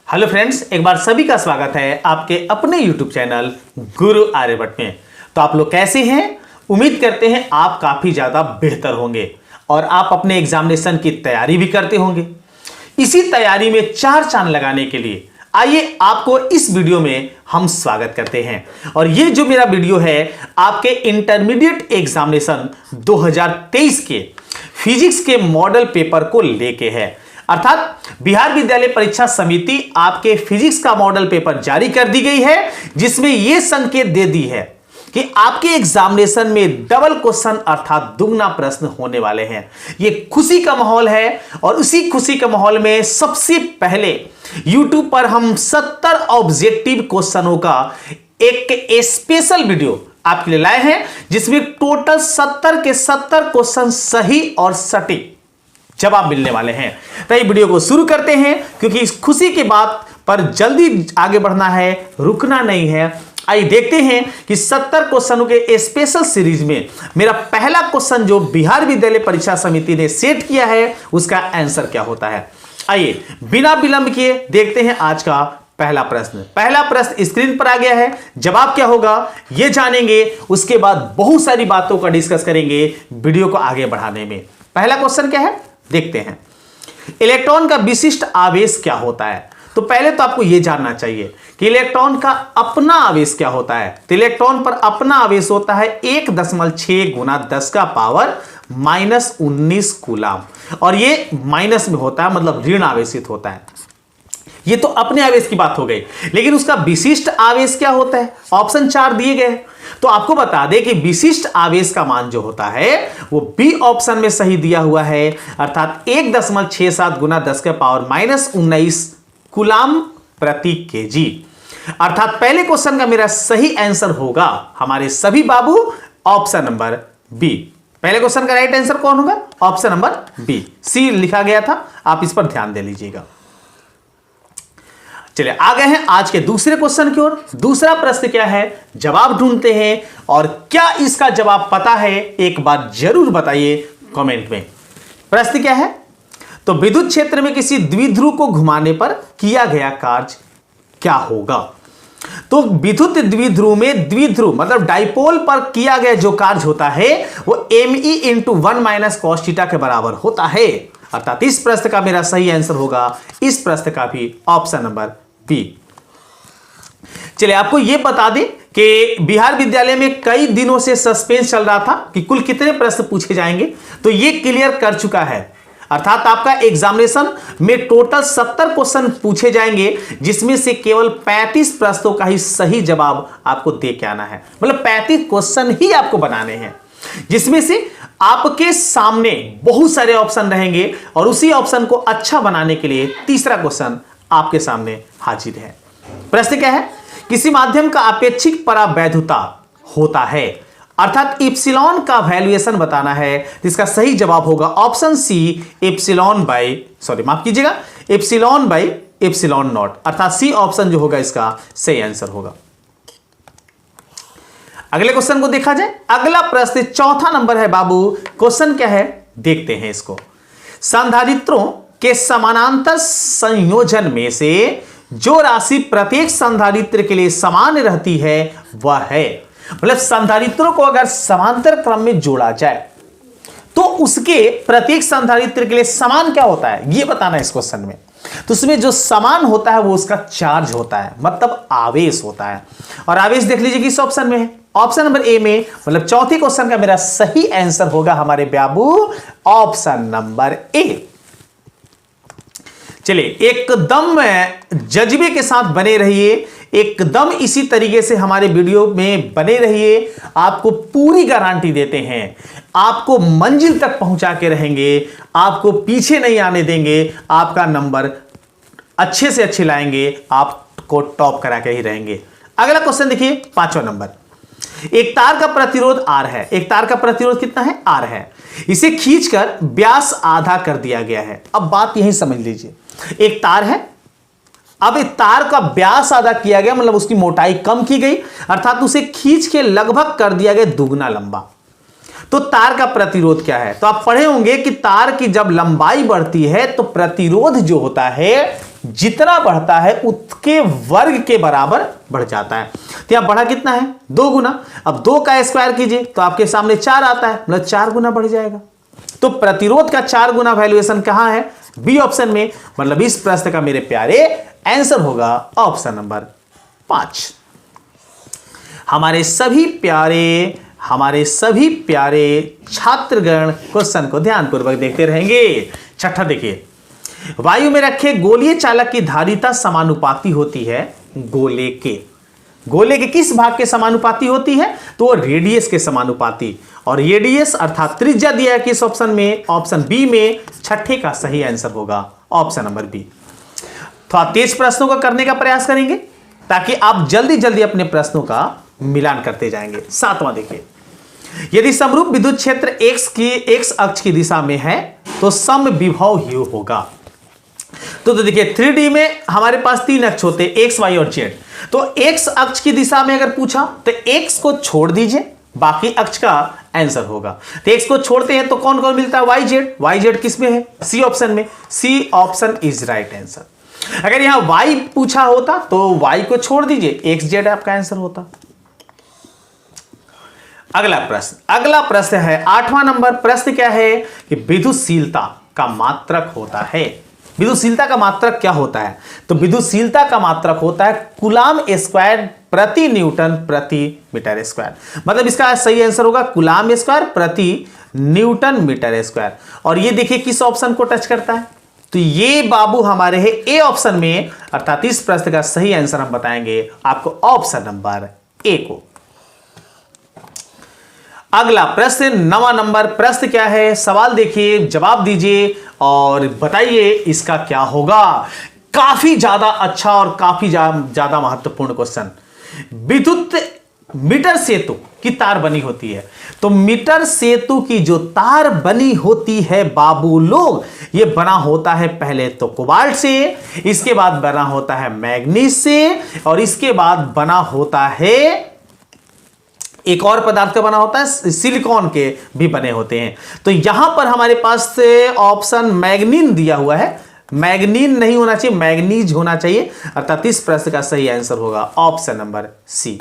Hello friends, एक बार सभी का स्वागत है आपके अपने YouTube चैनल गुरु आर्यभट्ट में। तो आप लोग कैसे हैं? उम्मीद करते हैं आप काफी ज्यादा बेहतर होंगे और आप अपने एग्जामिनेशन की तैयारी भी करते होंगे। इसी तैयारी में चार चांद लगाने के लिए आइए आपको इस वीडियो में हम स्वागत करते हैं। और ये जो मेरा वीडियो है आपके इंटरमीडिएट एग्जामिनेशन 2023 के फिजिक्स के मॉडल पेपर को लेके है। अर्थात बिहार विद्यालय परीक्षा समिति आपके फिजिक्स का मॉडल पेपर जारी कर दी गई है, जिसमें यह संकेत दे दी है कि आपके एग्जामिनेशन में डबल क्वेश्चन अर्थात दुगना प्रश्न होने वाले हैं। यह खुशी का माहौल है और उसी खुशी के माहौल में सबसे पहले YouTube पर हम 70 ऑब्जेक्टिव क्वेश्चनों का एक स्पेशल वीडियो आपके लिए लाए हैं, जिसमें टोटल 70 के 70 क्वेश्चन सही और सटीक जवाब मिलने वाले हैं। तो ये वीडियो को शुरू करते हैं, क्योंकि इस खुशी की बात पर जल्दी आगे बढ़ना है, रुकना नहीं है। आइए देखते हैं कि 70 क्वेश्चनों के स्पेशल सीरीज में मेरा पहला क्वेश्चन जो बिहार विद्यालय परीक्षा समिति ने सेट किया है उसका आंसर क्या होता है। आइए बिना विलंब किए देखते हैं आज का पहला प्रश्न स्क्रीन पर आ गया है। जवाब क्या होगा यह जानेंगे, उसके बाद बहुत सारी बातों का डिस्कस करेंगे वीडियो को आगे बढ़ाने में। पहला क्वेश्चन क्या है देखते हैं। इलेक्ट्रॉन का विशिष्ट आवेश क्या होता है? तो पहले तो आपको यह जानना चाहिए कि इलेक्ट्रॉन का अपना आवेश क्या होता है। तो इलेक्ट्रॉन पर अपना आवेश होता है 1.6 गुना 10 का पावर -19 कूलाम, और ये माइनस में होता है, मतलब ऋण आवेशित होता है। ये तो अपने आवेश की बात हो गई, लेकिन उसका विशिष्ट आवेश क्या होता है? ऑप्शन 4 दिए गए। तो आपको बता दें कि विशिष्ट आवेश का मान जो होता है वो बी ऑप्शन में सही दिया हुआ है, अर्थात 1.67 गुना 10 के पावर -19 कूलाम प्रति केजी। अर्थात पहले क्वेश्चन का मेरा सही आंसर होगा हमारे सभी बाबू ऑप्शन नंबर बी। पहले क्वेश्चन का राइट आंसर कौन होगा? Option number B. सी लिखा गया था, आप इस पर ध्यान दे लीजिएगा। चलिए आ गए हैं आज के दूसरे क्वेश्चन की ओर। दूसरा प्रश्न क्या है जवाब ढूंढते हैं, और क्या इसका जवाब पता है एक बात जरूर बताइए कमेंट में। प्रश्न क्या है? तो विद्युत क्षेत्र में किसी द्विध्रुव को घुमाने पर किया गया कार्य क्या होगा? तो विद्युत द्विध्रुव में द्विध्रुव मतलब डाइपोल पर किया गया जो कार्य होता है वो me × 1 - cos θ के बराबर होता है। अर्थात इस प्रश्न का मेरा सही आंसर होगा इस प्रश्न का भी ऑप्शन नंबर बी। चलिए आपको यह बता दें कि बिहार विद्यालय में कई दिनों से सस्पेंस चल रहा था कि कुल कितने प्रश्न पूछे जाएंगे, तो यह क्लियर कर चुका है। अर्थात आपका एग्जामिनेशन में टोटल 70 क्वेश्चन पूछे जाएंगे, जिसमें से केवल 35 प्रश्नों का ही सही जवाब आपको दे के आना है। मतलब 35 क्वेश्चन ही आपको बनाने हैं, जिसमें से आपके सामने बहुत सारे ऑप्शन रहेंगे, और उसी ऑप्शन को अच्छा बनाने के लिए तीसरा क्वेश्चन आपके सामने हाजिर है। प्रश्न क्या है? किसी माध्यम का अपेक्षिक परावैधुता होता है, अर्थात इप्सिलॉन का वैल्यूएशन बताना है। इसका सही जवाब होगा option C epsilon by epsilon not, अर्थात सी ऑप्शन जो होगा इसका सही आंसर होगा। अगले क्वेश्चन को देखा जाए। अगला प्रश्न चौथा नंबर है बाबू। क्वेश्चन क्या है देखते हैं इसको। संधारित्रों के समानांतर संयोजन में से जो राशि प्रत्येक संधारित्र के लिए समान रहती है वह है, मतलब संधारित्रों को अगर समांतर क्रम में जोड़ा जाए तो उसके प्रत्येक संधारित्र के लिए समान क्या होता है यह बताना है इस क्वेश्चन में। तो उसमें जो समान होता है वो उसका चार्ज होता है, मतलब आवेश होता है। और आवेश देख लीजिए किस ऑप्शन में है, ऑप्शन नंबर ए में। मतलब चौथे क्वेश्चन का मेरा सही आंसर होगा हमारे बाबू ऑप्शन नंबर ए। चलिए एकदम जज्बे के साथ बने रहिए, एकदम इसी तरीके से हमारे वीडियो में बने रहिए। आपको पूरी गारंटी देते हैं, आपको मंजिल तक पहुंचा के रहेंगे, आपको पीछे नहीं आने देंगे, आपका नंबर अच्छे से अच्छे लाएंगे, आपको टॉप करा के ही रहेंगे। अगला क्वेश्चन देखिए, पांचवा नंबर। एक तार का प्रतिरोध R है। एक तार का प्रतिरोध कितना है? R है। इसे खींचकर व्यास आधा कर दिया गया है। अब बात यही समझ लीजिए, एक तार है, अब एक तार का व्यास आधा किया गया, मतलब उसकी मोटाई कम की गई, अर्थात उसे खींच के लगभग कर दिया गया दुगना लंबा। तो तार का प्रतिरोध क्या है? तो आप पढ़े होंगे कि तार की जब लंबाई बढ़ती है तो प्रतिरोध जो होता है जितना बढ़ता है उसके वर्ग के बराबर बढ़ जाता है। तो यहां बढ़ा कितना है? 2 गुना। अब 2 का स्क्वायर कीजिए तो आपके सामने 4 आता है, मतलब 4 गुना बढ़ जाएगा। तो प्रतिरोध का 4 गुना वैल्यूएशन कहां है? बी ऑप्शन में। मतलब इस प्रश्न का मेरे प्यारे आंसर होगा ऑप्शन नंबर 5। हमारे सभी प्यारे छात्रगण क्वेश्चन को ध्यानपूर्वक देखते रहेंगे। छठा देखिए, वायु में रखे गोलीय चालक की धारिता समानुपाती होती है गोले के किस भाग के समानुपाती होती है? तो रेडियस के समानुपाती। और रेडियस अर्थात त्रिज्या दिया है किस ऑप्शन में? ऑप्शन बी में। छठे का सही आंसर होगा ऑप्शन नंबर बी। थोड़ा तेज प्रश्नों को करने का प्रयास करेंगे ताकि आप जल्दी जल्दी अपने प्रश्नों का मिलान करते जाएंगे। 7वां देखिए, यदि समरूप विद्युत क्षेत्र एक्स अक्ष की दिशा में है तो समविभव ही होगा। तो देखिए 3D में हमारे पास 3 अक्ष होते हैं, एक्स वाई और जेड। तो एक्स अक्ष की दिशा में अगर पूछा तो एक्स को छोड़ दीजिए, बाकी अक्ष का आंसर होगा। तो एक्स को छोड़ते हैं तो कौन कौन मिलता है? वाई जेड किस में है? सी ऑप्शन में। C option is right answer. अगर यहां वाई पूछा होता तो वाई को छोड़ दीजिए, एक्स जेड आपका आंसर होता। अगला प्रश्न है 8वां नंबर। प्रश्न क्या है कि विद्युतशीलता का मात्रक होता है। विद्युतशीलता का मात्रक क्या होता है? तो विद्युतशीलता का मात्रक होता है कूलाम स्क्वायर प्रति न्यूटन प्रति मीटर स्क्वायर। मतलब इसका सही आंसर होगा कूलाम स्क्वायर प्रति न्यूटन मीटर स्क्वायर। और ये देखिए किस ऑप्शन को टच करता है? तो ये बाबू हमारे है ए ऑप्शन में। अर्थात इस प्रश्न का सही आंसर हम बताएंगे आपको ऑप्शन नंबर ए को। अगला प्रश्न 9वां नंबर। प्रश्न क्या है? सवाल देखिए, जवाब दीजिए और बताइए इसका क्या होगा। काफी ज्यादा अच्छा और काफी ज्यादा महत्वपूर्ण क्वेश्चन। विद्युत मीटर सेतु की तार बनी होती है। तो मीटर सेतु की जो तार बनी होती है बाबू लोग, ये बना होता है पहले तो कोबाल्ट से, इसके बाद बना होता है मैग्नीज से, और इसके बाद बना होता है एक और पदार्थ का बना होता है, सिलिकॉन के भी बने होते हैं। तो यहां पर हमारे पास ऑप्शन मैग्नीन दिया हुआ है। मैग्नीन नहीं होना चाहिए, मैग्नीज होना चाहिए। अर्थात इस प्रश्न का सही आंसर होगा ऑप्शन नंबर सी।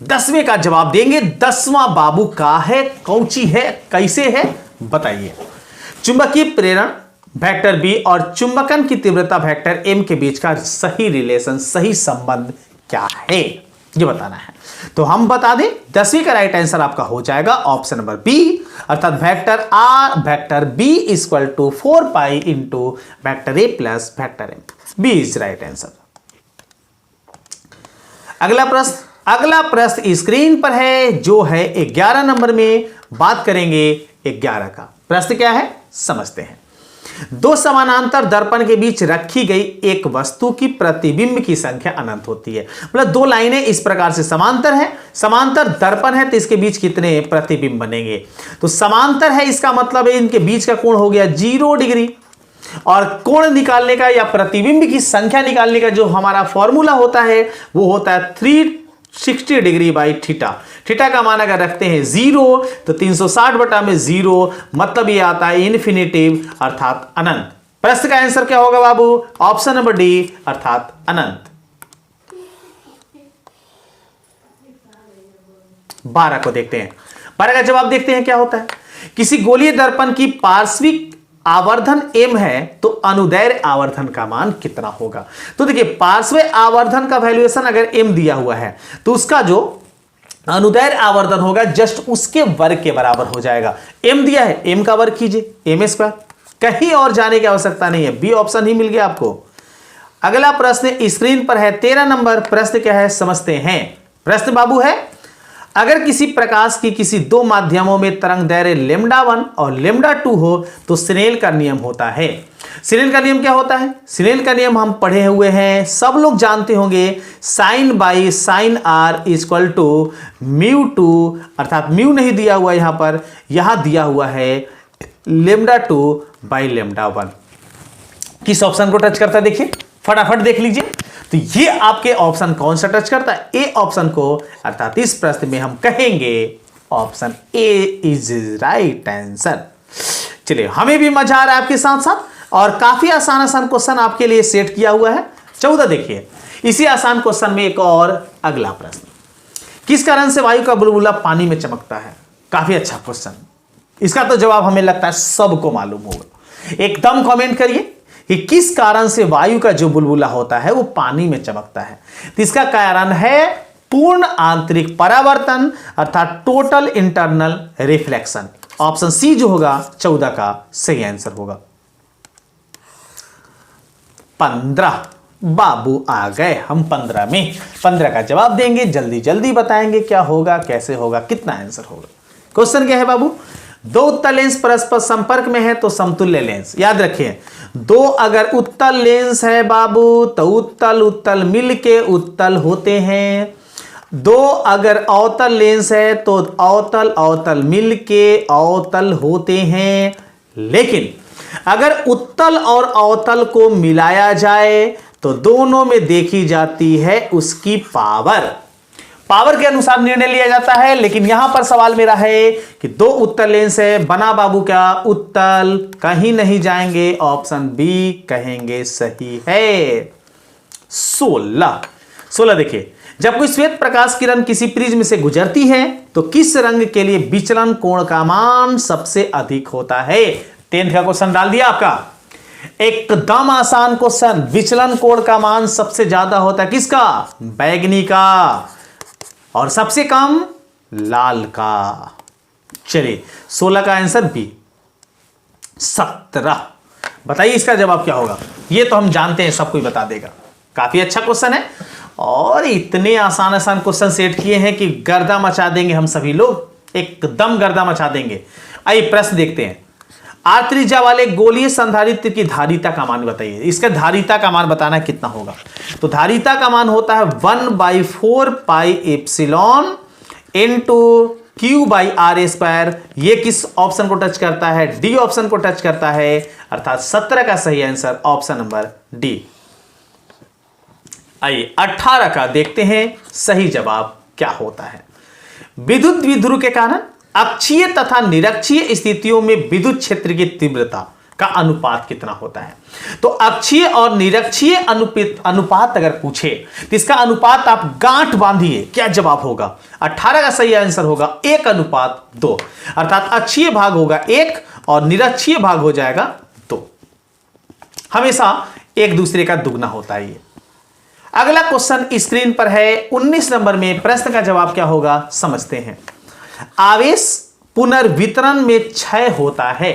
10वें का जवाब देंगे। 10वां बाबू का है, कौची है, कैसे है बताइए। चुंबकीय प्रेरण वेक्टर बी और चुंबकन की तीव्रता वेक्टर एम के बीच का सही रिलेशन, सही संबंध क्या है, ये बताना है। तो हम बता दें 10वीं का राइट आंसर आपका हो जाएगा ऑप्शन नंबर बी। अर्थात vector B equal to 4 pi into vector A plus vector M. B is right answer. अगला प्रश्न स्क्रीन पर है, जो है 11 नंबर में। बात करेंगे 11 का। प्रश्न क्या है समझते हैं। 2 समानांतर दर्पण के बीच रखी गई एक वस्तु की प्रतिबिंब की संख्या अनंत होती है। मतलब 2 लाइनें इस प्रकार से समांतर है, समांतर दर्पण है, तो इसके बीच कितने प्रतिबिंब बनेंगे? तो समांतर है, इसका मतलब है इनके बीच का कोण हो गया 0 डिग्री। और कोण निकालने का या प्रतिबिंब की संख्या निकालने का जो हमारा फॉर्मूला होता है वो होता है 360 डिग्री बाई थीटा। थीटा का मान अगर रखते हैं 0 तो 360 बटा में 0, मतलब ये आता है इन्फिनिटिव अर्थात अनंत। प्रश्न का आंसर क्या होगा बाबू? ऑप्शन नंबर डी अर्थात अनंत। 12 को देखते हैं। 12 का जवाब देखते हैं क्या होता है। किसी गोलीय दर्पण की पार्श्विक आवर्धन m है तो अनुदैर्घ्य आवर्धन का मान कितना होगा? तो देखिए पार्श्व आवर्धन का वैल्यूएशन अगर m दिया हुआ है तो उसका जो अनुदैर्घ्य आवर्धन होगा जस्ट उसके वर्ग के बराबर हो जाएगा। m दिया है, m का वर्ग कीजिए, m स्क्वायर। कहीं और जाने की आवश्यकता नहीं है, बी ऑप्शन ही मिल गया आपको। अगला प्रश्न स्क्रीन पर है 13 नंबर। प्रश्न क्या है समझते हैं। प्रश्न बाबू है, अगर किसी प्रकाश की किसी 2 माध्यमों में तरंग दैर्घ्य λ1 और λ2 हो तो स्नेल का नियम होता है। स्नेल का नियम क्या होता है? स्नेल का नियम हम पढ़े हुए हैं, सब लोग जानते होंगे। Sine by sine are equal to μ2, अर्थात म्यू नहीं दिया हुआ यहां पर, यहां दिया हुआ है λ2 बाई λ1। किस ऑप्शन को टच करता है देखिए, फटाफट देख लीजिए। तो ये आपके ऑप्शन कौन सा टच करता है? ए ऑप्शन को। अर्थात इस प्रश्न में हम कहेंगे option A is right answer. चलिए, हमें भी मजा आ रहा है आपके साथ साथ, और काफी आसान आसान क्वेश्चन आपके लिए सेट किया हुआ है। 14 देखिए, इसी आसान क्वेश्चन में एक और अगला प्रश्न, किस कारण से वायु का बुलबुला पानी में चमकता है? काफी अच्छा क्वेश्चन, इसका तो जवाब हमें लगता है सबको मालूम होगा। एकदम कमेंट करिए कि किस कारण से वायु का जो बुलबुला होता है वो पानी में चमकता है। तो इसका कारण है पूर्ण आंतरिक परावर्तन, अर्थात total internal reflection. Option C जो होगा 14 का सही आंसर होगा। 15 बाबू आ गए, हम 15 में 15 का जवाब देंगे, जल्दी जल्दी बताएंगे क्या होगा, कैसे होगा, कितना आंसर होगा। क्वेश्चन क्या है बाबू? दो उत्तल लेंस परस्पर संपर्क में है तो समतुल्य लेंस। याद रखिए, दो अगर उत्तल लेंस है बाबू तो उत्तल उत्तल मिलके उत्तल होते हैं। दो अगर अवतल लेंस है तो अवतल अवतल मिलके अवतल होते हैं। लेकिन अगर उत्तल और अवतल को मिलाया जाए तो दोनों में देखी जाती है उसकी पावर। पावर के अनुसार निर्णय लिया जाता है। लेकिन यहां पर सवाल मेरा है कि दो उत्तल लेंस है, बना बाबू क्या उत्तल, कहीं नहीं जाएंगे, ऑप्शन बी कहेंगे सही है। 16 देखिए, जब कोई श्वेत प्रकाश किरण किसी प्रिज्म से गुजरती है तो किस रंग के लिए विचलन कोण का मान सबसे अधिक होता है? 10th का क्वेश्चन डाल दिया आपका, एकदम आसान क्वेश्चन। विचलन कोण का मान सबसे ज्यादा होता है किसका? बैगनी का, और सबसे कम लाल का। चलिए, 16 का आंसर बी। 17 बताइए इसका जवाब क्या होगा? ये तो हम जानते हैं, सब कोई बता देगा। काफी अच्छा क्वेश्चन है, और इतने आसान आसान क्वेश्चन सेट किए हैं कि गर्दा मचा देंगे हम सभी लोग, एकदम गर्दा मचा देंगे। आइए प्रश्न देखते हैं। आर त्रिज्या वाले गोलीय संधारित्र की धारिता का मान बताइए। इसका धारिता का मान बताना कितना होगा? तो धारिता का मान होता है 1/4 पाई एप्सिलॉन इनटू Q/r²। ये किस ऑप्शन को टच करता है? डी ऑप्शन को टच करता है, अर्थात 17 का सही आंसर ऑप्शन नंबर डी। आइए 18 का देखते हैं सही जवाब क्या होता है। विद्युत द्विध्रुव के कारण अक्षीय तथा निरक्षीय स्थितियों में विद्युत क्षेत्र की तीव्रता का अनुपात कितना होता है? तो अक्षीय और निरक्षीय अनुपात अगर पूछे तो इसका अनुपात आप गांठ बांधिए, क्या जवाब होगा? 18 का सही आंसर होगा 1:2, अर्थात अक्षीय भाग होगा 1 और निरक्षीय भाग हो जाएगा 2। हमेशा एक दूसरे का दुगना होता है ये। अगला क्वेश्चन स्क्रीन पर है 19 नंबर में। प्रश्न का जवाब क्या होगा समझते हैं। आवेश पुनर्वितरण में क्षय होता है।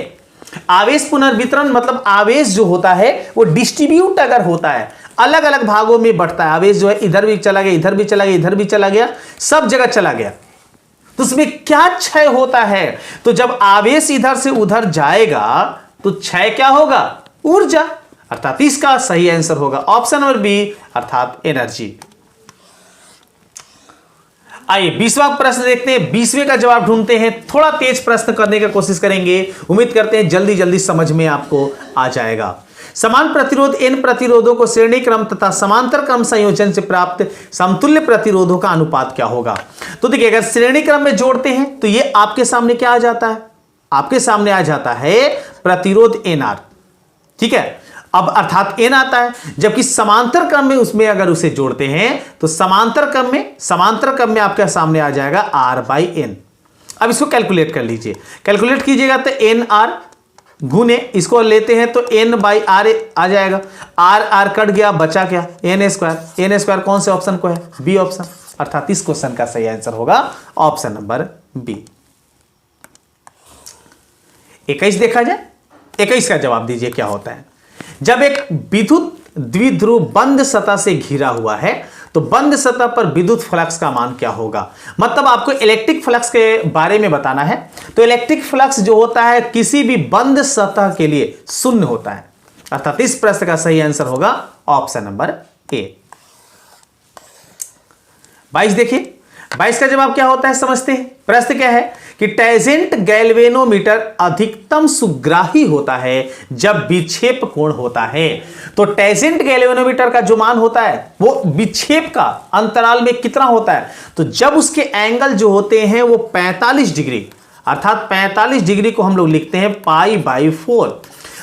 आवेश पुनर्वितरण मतलब आवेश जो होता है वो डिस्ट्रीब्यूट अगर होता है, अलग अलग भागों में बढ़ता है, आवेश जो है इधर भी चला गया, इधर भी चला गया, इधर भी चला गया, सब जगह चला गया, तो उसमें क्या क्षय होता है? तो जब आवेश इधर से उधर जाएगा तो क्षय क्या होगा? ऊर्जा, अर्थात इसका सही आंसर होगा ऑप्शन नंबर बी, अर्थात एनर्जी। आइए 20वां प्रश्न देखते हैं, 20वें का जवाब ढूंढते हैं। थोड़ा तेज प्रश्न करने की कोशिश करेंगे, उम्मीद करते हैं जल्दी जल्दी समझ में आपको आ जाएगा। समान प्रतिरोध n प्रतिरोधों को श्रेणी क्रम तथा समांतर क्रम संयोजन से प्राप्त समतुल्य प्रतिरोधों का अनुपात क्या होगा? तो देखिए, अगर श्रेणी क्रम में जोड़ते हैं तो ये आपके सामने क्या आ जाता है? आपके सामने आ जाता है प्रतिरोध NR, ठीक है। अब अर्थात n आता है, जबकि समांतर क्रम में उसमें अगर उसे जोड़ते हैं तो समांतर क्रम में आपके सामने आ जाएगा R/N। अब इसको कैलकुलेट कर लीजिए, कैलकुलेट कीजिएगा तो NR गुने इसको लेते हैं तो N/R आ जाएगा। R कट गया, बचा क्या? N²। कौन से ऑप्शन को है? बी ऑप्शन, अर्थात इस क्वेश्चन का सही आंसर होगा ऑप्शन नंबर बी। 21 देखा जाए, 21 का जवाब दीजिए क्या होता है। जब एक विद्युत द्विध्रुव बंद सतह से घिरा हुआ है तो बंद सतह पर विद्युत फ्लक्स का मान क्या होगा? मतलब आपको इलेक्ट्रिक फ्लक्स के बारे में बताना है। तो इलेक्ट्रिक फ्लक्स जो होता है किसी भी बंद सतह के लिए शून्य होता है, अर्थात इस प्रश्न का सही आंसर होगा ऑप्शन नंबर ए। 22 देखिए, 22 का जवाब क्या होता है समझते हैं। प्रश्न क्या है कि टेंजेंट गैल्वेनोमीटर अधिकतम सुग्राही होता है जब विक्षेप कोण होता है। तो टेंजेंट गैल्वेनोमीटर का जो मान होता है वो विक्षेप का अंतराल में कितना होता है, तो जब उसके एंगल जो होते हैं वो 45 डिग्री, अर्थात 45 डिग्री को हम लोग लिखते हैं π/4।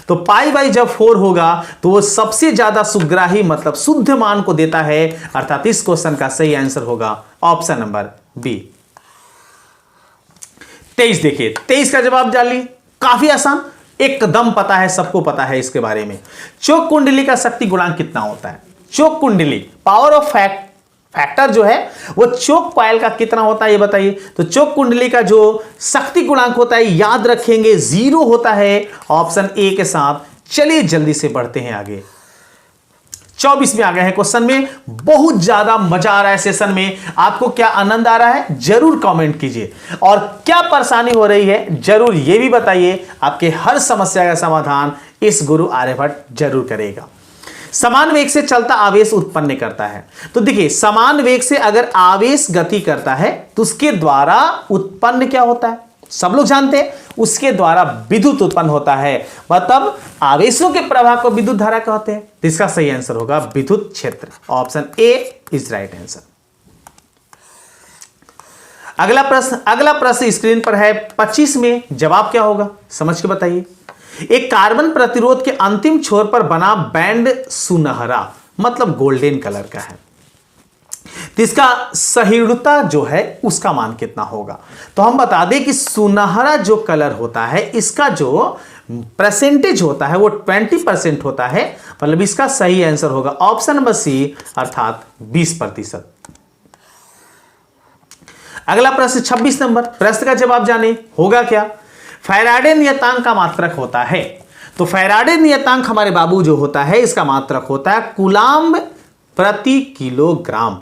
तो π/4 जब 4 होगा तो वो सबसे ज्यादा सुग्राही मतलब शुद्ध मान को देता है, अर्थात इस क्वेश्चन का सही आंसर होगा ऑप्शन नंबर बी। 23 देखिए, 23 का जवाब डालिए, काफी आसान, एकदम पता है, सबको पता है इसके बारे में। चोक कुंडली का शक्ति गुणांक कितना होता है? चोक कुंडली पावर ऑफ फैक्टर जो है वो चोक कॉइल का कितना होता है ये बताइए। तो चोक कुंडली का जो शक्ति गुणांक होता है याद रखेंगे 0 होता है ऑप्शन ए के साथ। चलिए जल्दी से बढ़ते हैं आगे, 24 में आ गए हैं क्वेश्चन में। बहुत ज्यादा मजा आ रहा है सेशन में, आपको क्या आनंद आ रहा है जरूर कमेंट कीजिए, और क्या परेशानी हो रही है जरूर ये भी बताइए। आपके हर समस्या का समाधान इस गुरु आर्यभट्ट जरूर करेगा। समान वेग से चलता आवेश उत्पन्न करता है। तो देखिए समान वेग से अगर आवेश गति करता है तो उसके द्वारा उत्पन्न क्या होता है, सब लोग जानते हैं, उसके द्वारा विद्युत उत्पन्न होता है, मतलब आवेशों के प्रवाह को विद्युत धारा कहते हैं। तो इसका सही आंसर होगा विद्युत क्षेत्र, option A is right answer. अगला प्रश्न स्क्रीन पर है 25 में, जवाब क्या होगा समझ के बताइए। एक कार्बन प्रतिरोध के अंतिम छोर पर बना बैंड सुनहरा मतलब गोल्डन कलर का है, तो इसका सहिष्णुता जो है उसका मान कितना होगा। तो हम बता दें कि सुनहरा जो कलर होता है इसका जो परसेंटेज होता है वो 20% होता है, मतलब इसका सही आंसर होगा ऑप्शन नंबर सी, अर्थात 20%। अगला प्रश्न 26 नंबर, प्रश्न का जवाब जाने होगा क्या। फैराडे नियतांक का मात्रक होता है। तो फैराडे नियतांक हमारे बाबू जो होता है इसका मात्रक होता है कूलाम्ब प्रति किलोग्राम,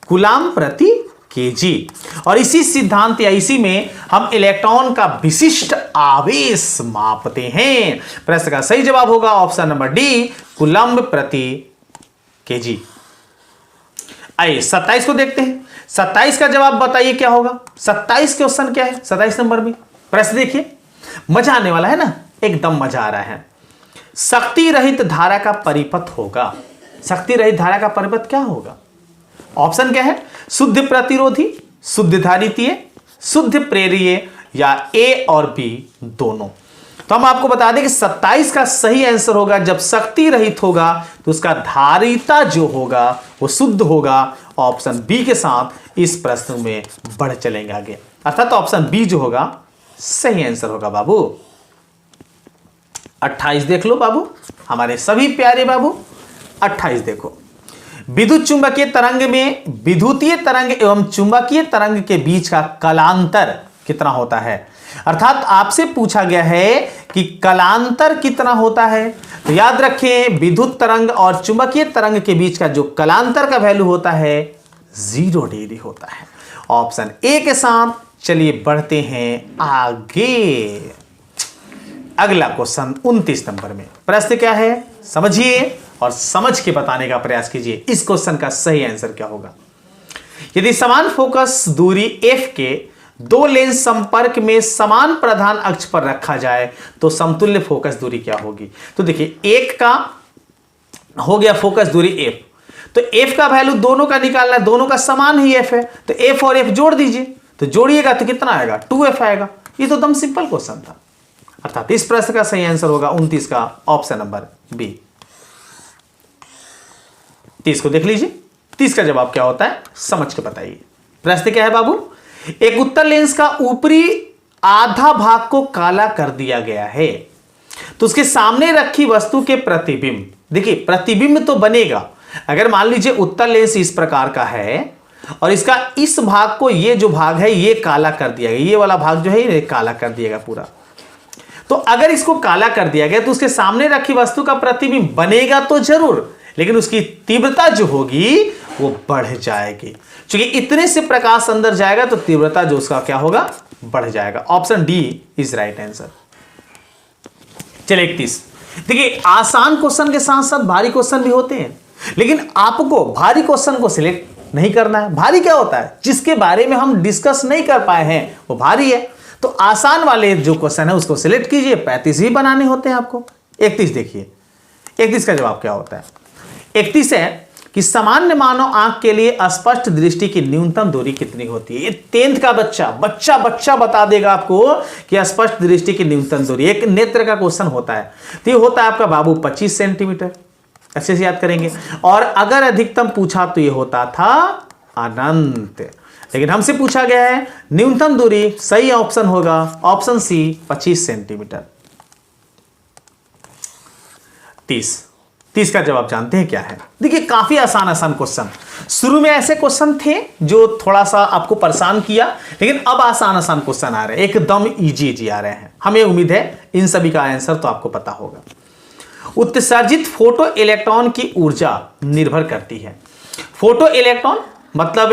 कूलाम्ब प्रति केजी। और इसी सिद्धांत या इसी में हम इलेक्ट्रॉन का विशिष्ट आवेश मापते हैं। प्रश्न का सही जवाब होगा ऑप्शन नंबर डी, कूलाम्ब प्रति केजी। आइए 27 को देखते हैं। 27 का जवाब बताइए क्या होगा। 27 क्वेश्चन क्या है 27 नंबर में, प्रश्न देखिए, मजा आने वाला है ना, एकदम मजा आ रहा है। शक्ति रहित धारा का परिपथ होगा। शक्ति रहित धारा का परिपथ क्या होगा, ऑप्शन क्या है, शुद्ध प्रतिरोधी, शुद्ध धारितीय, शुद्ध प्रेरिय, या ए और बी दोनों। तो हम आपको बता दें कि 27 का सही आंसर होगा जब शक्ति रहित होगा तो उसका धारिता जो होगा वो शुद्ध होगा, ऑप्शन बी के साथ इस प्रश्न में बढ़ चलेंगे आगे, अर्थात ऑप्शन बी जो होगा सही आंसर होगा बाबू। 28 देख लो बाबू, हमारे सभी प्यारे बाबू 28 देखो। विद्युत चुंबकीय तरंग में विद्युतीय तरंग एवं चुंबकीय तरंग के बीच का कलांतर कितना होता है, अर्थात आपसे पूछा गया है कि कलांतर कितना होता है। तो याद रखें विद्युत तरंग और चुंबकीय तरंग के बीच का जो कलांतर का वैल्यू होता है 0 डिग्री होता है, ऑप्शन ए के साथ। चलिए बढ़ते हैं आगे। अगला क्वेश्चन 29 नंबर में, प्रश्न क्या है समझिए और समझ के बताने का प्रयास कीजिए। इस क्वेश्चन का सही आंसर क्या होगा। यदि समान फोकस दूरी f के दो लेंस संपर्क में समान प्रधान अक्ष पर रखा जाए तो समतुल्य फोकस दूरी क्या होगी। तो देखिए एक का हो गया फोकस दूरी f, तो f का वैल्यू दोनों का निकालना है, दोनों का समान ही f है, तो f और f जोड़ दीजिए, तो जोड़िएगा तो कितना आएगा 2f आएगा। ये तो एकदम सिंपल क्वेश्चन था, अर्थात इस प्रश्न का सही आंसर होगा 29 का ऑप्शन नंबर बी। 30 को देख लीजिए, 30 का जवाब क्या होता है समझ के बताइए। प्रश्न क्या है बाबू, एक उत्तल लेंस का ऊपरी आधा भाग को काला कर दिया गया है, तो उसके सामने रखी वस्तु के प्रतिबिंब, देखिए प्रतिबिंब तो बनेगा। अगर मान लीजिए उत्तल लेंस इस प्रकार का है और इसका इस भाग को, ये जो भाग है ये काला कर दिया गया, ये वाला भाग जो है ये काला कर दिया गया पूरा, तो अगर इसको काला कर दिया गया तो उसके सामने रखी वस्तु का प्रतिबिंब बनेगा तो जरूर, लेकिन उसकी तीव्रता जो होगी वो बढ़ जाएगी, क्योंकि इतने से प्रकाश अंदर जाएगा तो तीव्रता जो उसका क्या होगा बढ़ जाएगा। Option D is right answer. चलिए 31, देखिए आसान क्वेश्चन के साथ साथ भारी क्वेश्चन भी होते हैं, लेकिन आपको भारी क्वेश्चन को सिलेक्ट नहीं करना है। भारी क्या होता है, जिसके बारे में हम डिस्कस नहीं कर पाए हैं वो भारी है। तो तो आसान वाले जो क्वेश्चन है उसको सिलेक्ट कीजिए, 35 ही बनाने होते हैं आपको। 31 देखिए, 31 का जवाब क्या होता है? 31 है कि सामान्य मानव आंख के लिए स्पष्ट दृष्टि की न्यूनतम दूरी कितनी होती है। ये 10th का बच्चा बता देगा आपको कि स्पष्ट दृष्टि की न्यूनतम दूरी। एक नेत्र का क्वेश्चन होता है, तो ये होता है आपका बाबू 25 सेंटीमीटर। अच्छे से याद करेंगे। और अगर अधिकतम पूछा तो ये होता था अनंत, लेकिन हमसे पूछा गया है न्यूनतम दूरी। सही ऑप्शन होगा ऑप्शन सी 25 सेंटीमीटर। 30 का जवाब जानते हैं क्या है? देखिए काफी आसान क्वेश्चन। शुरू में ऐसे क्वेश्चन थे जो थोड़ा सा आपको परेशान किया, लेकिन अब आसान क्वेश्चन आ रहे हैं, एकदम इजी आ रहे हैं। हमें उम्मीद है इन सभी का आंसर तो आपको पता होगा। उत्सर्जित फोटो इलेक्ट्रॉन की ऊर्जा निर्भर करती है। फोटो इलेक्ट्रॉन मतलब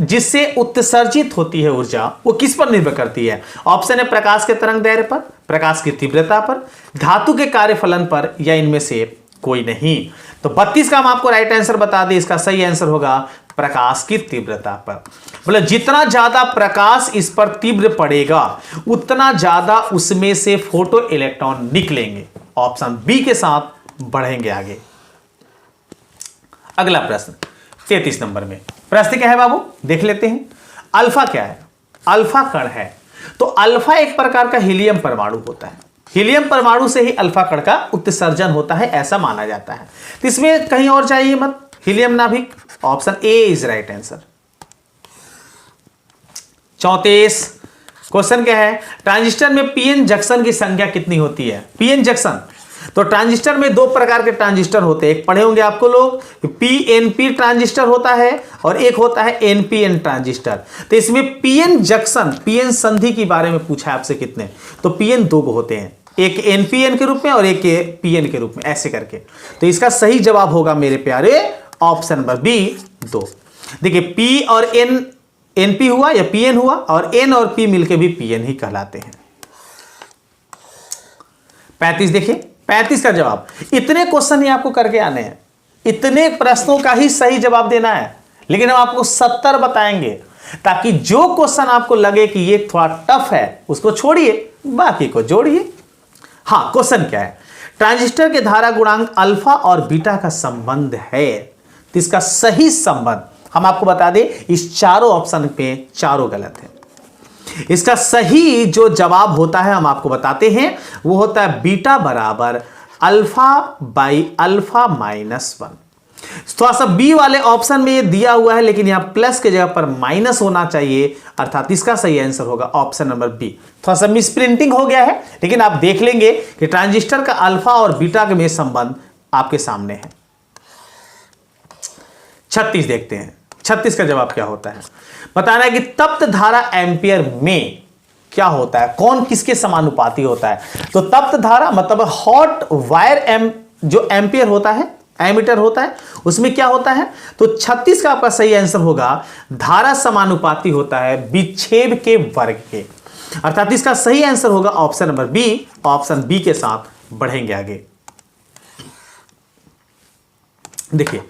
जिससे उत्सर्जित होती है ऊर्जा, वो किस पर निर्भर करती है? ऑप्शन है प्रकाश के तरंग दैर्घ्य पर, प्रकाश की तीव्रता पर, धातु के कार्यफलन पर, या इनमें से कोई नहीं। तो 32 का हम आपको राइट आंसर बता दें, इसका सही आंसर होगा प्रकाश की तीव्रता पर। मतलब जितना ज्यादा प्रकाश इस पर तीव्र पड़ेगा उतना ज्यादा उसमें से फोटो इलेक्ट्रॉन निकलेंगे। ऑप्शन बी के साथ बढ़ेंगे आगे। अगला प्रश्न 33 नंबर में प्रश्न क्या है बाबू, देख लेते हैं। अल्फा क्या है? अल्फा कण है। तो अल्फा एक प्रकार का हीलियम परमाणु होता है। हीलियम परमाणु से ही अल्फा कण का उत्सर्जन होता है, ऐसा माना जाता है। तो इसमें कहीं और चाहिए मत, हीलियम नाभिक। Option A is right answer. 34 question क्या है? ट्रांजिस्टर में पीएन जंक्शन की संख्या कितनी होती है? पीएन जंक्शन, तो ट्रांजिस्टर में दो प्रकार के ट्रांजिस्टर होते हैं। एक पढ़े होंगे आपको लोग, पीएनपी ट्रांजिस्टर होता है और एक होता है एनपीएन ट्रांजिस्टर। तो इसमें पीएन जंक्शन, पीएन संधि के बारे में पूछा है आपसे कितने, तो पीएन दो होते हैं, एक एनपीएन के रूप में और एक पीएन के रूप में, ऐसे करके। तो इसका सही जवाब होगा मेरे प्यारे ऑप्शन नंबर बी 2। देखिए पी और एन, एनपी हुआ या पीएन हुआ, और एन और पी मिलके भी पीएन ही कहलाते हैं। 35 देखिए, 35 का जवाब, इतने क्वेश्चन ही आपको करके आने हैं, इतने प्रश्नों का ही सही जवाब देना है, लेकिन हम आपको 70 बताएंगे, ताकि जो क्वेश्चन आपको लगे कि ये थोड़ा टफ है उसको छोड़िए, बाकी को जोड़िए। हाँ, क्वेश्चन क्या है? ट्रांजिस्टर के धारा गुणांक अल्फा और बीटा का संबंध है। तो इसका सही संबंध हम आपको बता दें, इस चारों ऑप्शन पे चारों गलत है। इसका सही जो जवाब होता है हम आपको बताते हैं, वो होता है बीटा बराबर अल्फा बाई अल्फा माइनस 1। थोड़ा सा बी वाले ऑप्शन में ये दिया हुआ है, लेकिन यहां प्लस के जगह पर माइनस होना चाहिए, अर्थात इसका सही आंसर होगा ऑप्शन नंबर बी। थोड़ा सा मिस प्रिंटिंग हो गया है, लेकिन आप देख लेंगे कि ट्रांजिस्टर का अल्फा और बीटा के में संबंध आपके सामने है। 36 देखते हैं, 36 का जवाब क्या होता है? बताना है कि तप्त धारा एम्पियर में क्या होता है, कौन किसके समानुपाती होता है? तो तप्त धारा मतलब हॉट वायर जो एम्पियर होता है, एमीटर होता है, उसमें क्या होता है? तो 36 का आपका सही आंसर होगा धारा समानुपाती होता है विक्षेप के वर्ग के, अर्थात इसका सही आंसर होगा option number B. Option B के साथ बढ़ेंगे आगे। देखिए